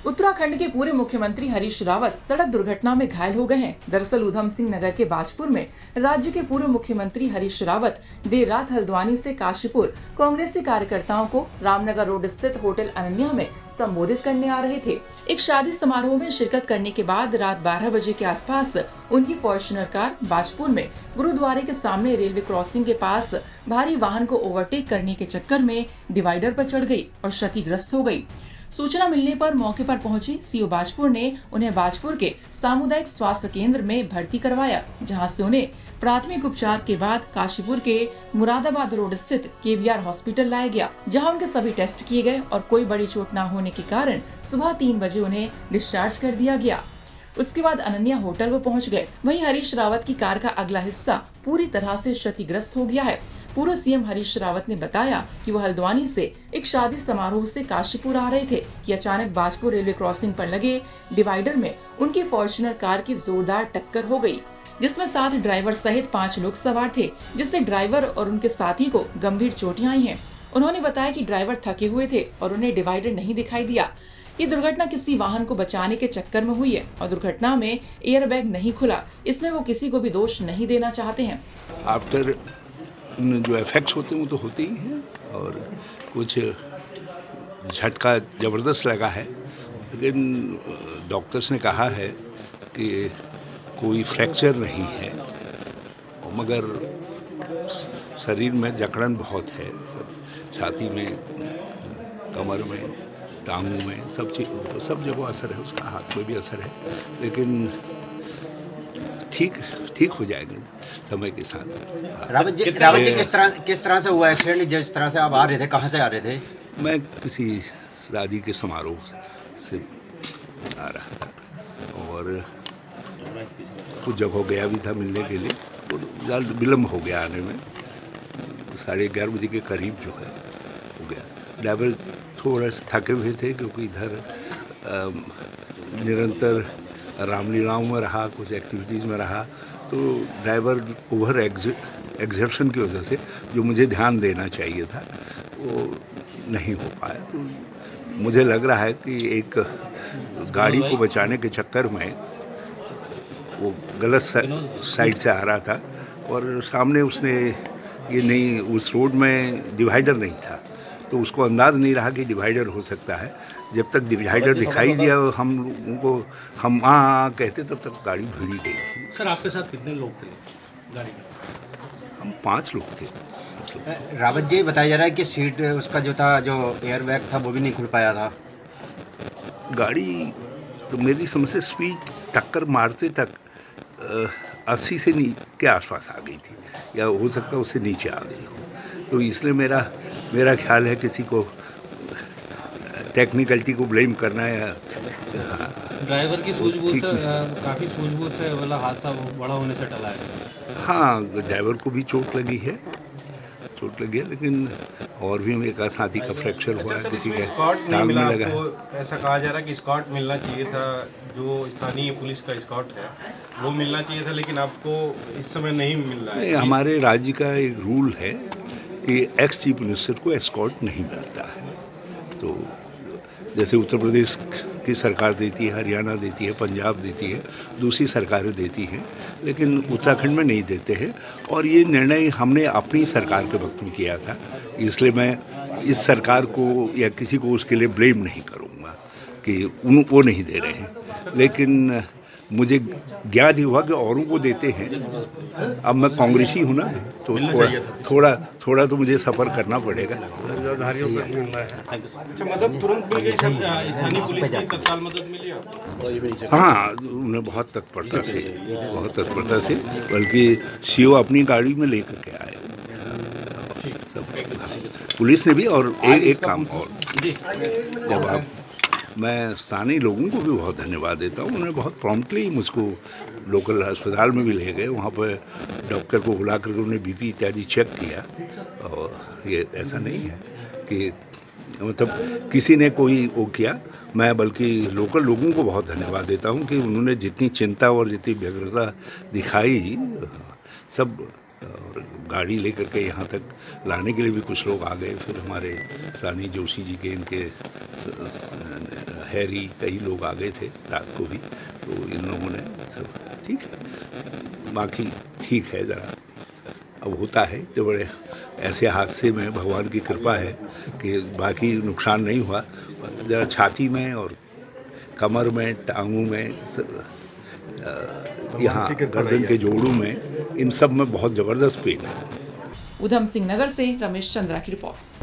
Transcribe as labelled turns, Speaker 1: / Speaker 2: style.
Speaker 1: उत्तराखंड के पूर्व मुख्यमंत्री हरीश रावत सड़क दुर्घटना में घायल हो गए हैं। दरअसल ऊधम सिंह नगर के बाजपुर में राज्य के पूर्व मुख्यमंत्री हरीश रावत देर रात हल्द्वानी से काशीपुर कांग्रेसी कार्यकर्ताओं को रामनगर रोड स्थित होटल अनन्या में संबोधित करने आ रहे थे। एक शादी समारोह में शिरकत करने के बाद रात 12 बजे के आसपास उनकी फॉर्च्यूनर कार बाजपुर में गुरुद्वारे के सामने रेलवे क्रॉसिंग के पास भारी वाहन को ओवरटेक करने के चक्कर में डिवाइडर पर चढ़ गई और क्षतिग्रस्त हो गई। सूचना मिलने पर मौके पर पहुंची सीओ बाजपुर ने उन्हें बाजपुर के सामुदायिक स्वास्थ्य केंद्र में भर्ती करवाया, जहां से उन्हें प्राथमिक उपचार के बाद काशीपुर के मुरादाबाद रोड स्थित केवीआर हॉस्पिटल लाया गया, जहां उनके सभी टेस्ट किए गए और कोई बड़ी चोट न होने के कारण सुबह 3 बजे उन्हें डिस्चार्ज कर दिया गया। उसके बाद अनन्या होटल को पहुंच गए। वहीं हरीश रावत की कार का अगला हिस्सा पूरी तरह से क्षतिग्रस्त हो गया है। पूर्व सीएम हरीश रावत ने बताया कि वो हल्द्वानी से एक शादी समारोह से काशीपुर आ रहे थे कि अचानक बाजपुर रेलवे क्रॉसिंग पर लगे डिवाइडर में उनकी फॉर्च्यूनर कार की जोरदार टक्कर हो गई, जिसमें साथ ड्राइवर सहित 5 लोग सवार थे, जिससे ड्राइवर और उनके साथी को गंभीर चोटें आई हैं। उन्होंने बताया कि ड्राइवर थके हुए थे और उन्हें डिवाइडर नहीं दिखाई दिया। ये दुर्घटना किसी वाहन को बचाने के चक्कर में हुई है और दुर्घटना में एयरबैग नहीं खुला। इसमें वो किसी को भी दोष नहीं देना चाहते हैं।
Speaker 2: आफ्टर जो इफेक्ट्स होते हैं वो तो होते ही हैं और कुछ झटका ज़बरदस्त लगा है, लेकिन डॉक्टर्स ने कहा है कि कोई फ्रैक्चर नहीं है, मगर शरीर में जकड़न बहुत है, छाती में, कमर में, टांगों में, सब जगह असर है उसका, हाथ में भी असर है, लेकिन ठीक हो जाएंगे समय के साथ।
Speaker 3: रावत जी किस तरह से हुआ एक्सीडेंट? जिस तरह से आप आ रहे थे, कहाँ से आ रहे थे?
Speaker 2: मैं किसी शादी के समारोह से आ रहा था और कुछ जगह गया भी था मिलने के लिए, तो ज़्यादा विलम्ब हो गया आने में। 11:30 बजे के करीब जो है हो गया। ड्राइवर थोड़ा से थके हुए थे क्योंकि इधर निरंतर रामलीलाओं में रहा, कुछ एक्टिविटीज़ में रहा, तो ड्राइवर ओवर एग्जर्शन की वजह से जो मुझे ध्यान देना चाहिए था वो नहीं हो पाया। तो मुझे लग रहा है कि एक गाड़ी को बचाने के चक्कर में वो गलत साइड से आ रहा था और सामने उसने ये नहीं, उस रोड में डिवाइडर नहीं था, तो उसको अंदाज नहीं रहा कि डिवाइडर हो सकता है। जब तक डिवाइडर दिखाई दिया हम लोगों को, हम कहते तब तक गाड़ी भिड़ी गई थी।
Speaker 4: सर, आपके साथ कितने लोग थे गाड़ी में?
Speaker 2: हम 5 लोग थे।
Speaker 3: रावत जी, बताया जा रहा है कि सीट उसका जो था, जो एयरबैग था, वो भी नहीं खुल पाया था।
Speaker 2: गाड़ी तो मेरी समझ से स्पीड टक्कर मारते तक 80 से के आसपास आ गई थी, या हो सकता है उससे नीचे आ गई हो। तो इसलिए मेरा ख्याल है किसी को टेक्निकलिटी को ब्लेम करना है।
Speaker 4: ड्राइवर की सूझबूझ से, काफ़ी सूझबूझ से वाला हादसा बड़ा होने से टला है।
Speaker 2: हाँ, ड्राइवर को भी चोट लगी है, लेकिन और भी एक साथी का फ्रैक्चर हुआ है, किसी के टांग में लगा है।
Speaker 5: ऐसा कहा जा रहा है कि स्कॉट मिलना चाहिए था, जो स्थानीय पुलिस का स्कॉट है वो मिलना चाहिए था, लेकिन आपको इस समय नहीं मिल रहा है।
Speaker 2: नहीं, हमारे राज्य का एक रूल है कि एक्स चीफ मिनिस्टर को एस्कॉर्ट नहीं मिलता है। तो जैसे उत्तर प्रदेश की सरकार देती है, हरियाणा देती है, पंजाब देती है, दूसरी सरकारें देती हैं, लेकिन उत्तराखंड में नहीं देते हैं। और ये निर्णय हमने अपनी सरकार के वक्त में किया था, इसलिए मैं इस सरकार को या किसी को उसके लिए ब्लेम नहीं करूँगा कि वो नहीं दे रहे हैं, लेकिन मुझे ज्ञात हुआ कि औरों को देते हैं। अब मैं कांग्रेसी हूँ ना, तो थोड़ा तो मुझे सफ़र करना पड़ेगा।
Speaker 5: अच्छा, मदद तुरंत मिल गई सर? स्थानीय पुलिस की तत्काल मदद मिली?
Speaker 2: हाँ, उन्हें बहुत तत्परता से, बल्कि सीओ अपनी गाड़ी में लेकर के आए सब, पुलिस ने भी। और एक काम और, जब मैं स्थानीय लोगों को भी बहुत धन्यवाद देता हूँ, उन्होंने बहुत प्रॉम्प्टली मुझको लोकल अस्पताल में भी ले गए, वहाँ पर डॉक्टर को बुला कर उन्होंने बीपी इत्यादि चेक किया। और ये ऐसा नहीं है कि मतलब किसी ने कोई वो किया, मैं बल्कि लोकल लोगों को बहुत धन्यवाद देता हूँ कि उन्होंने जितनी चिंता और जितनी व्यग्रता दिखाई सब, और गाड़ी लेकर के यहाँ तक लाने के लिए भी कुछ लोग आ गए। फिर हमारे सानी जोशी जी के, इनके हैरी कई लोग आ गए थे रात को भी, तो इन लोगों ने सब ठीक है, बाकी ठीक है। ज़रा अब होता है तो बड़े ऐसे हादसे में भगवान की कृपा है कि बाकी नुकसान नहीं हुआ, ज़रा छाती में और कमर में, टांगों में, यहाँ गर्दन के जोड़ों में, इन सब में बहुत ज़बरदस्त पेन है।
Speaker 1: उधम सिंह नगर से रमेश चंद्रा की रिपोर्ट।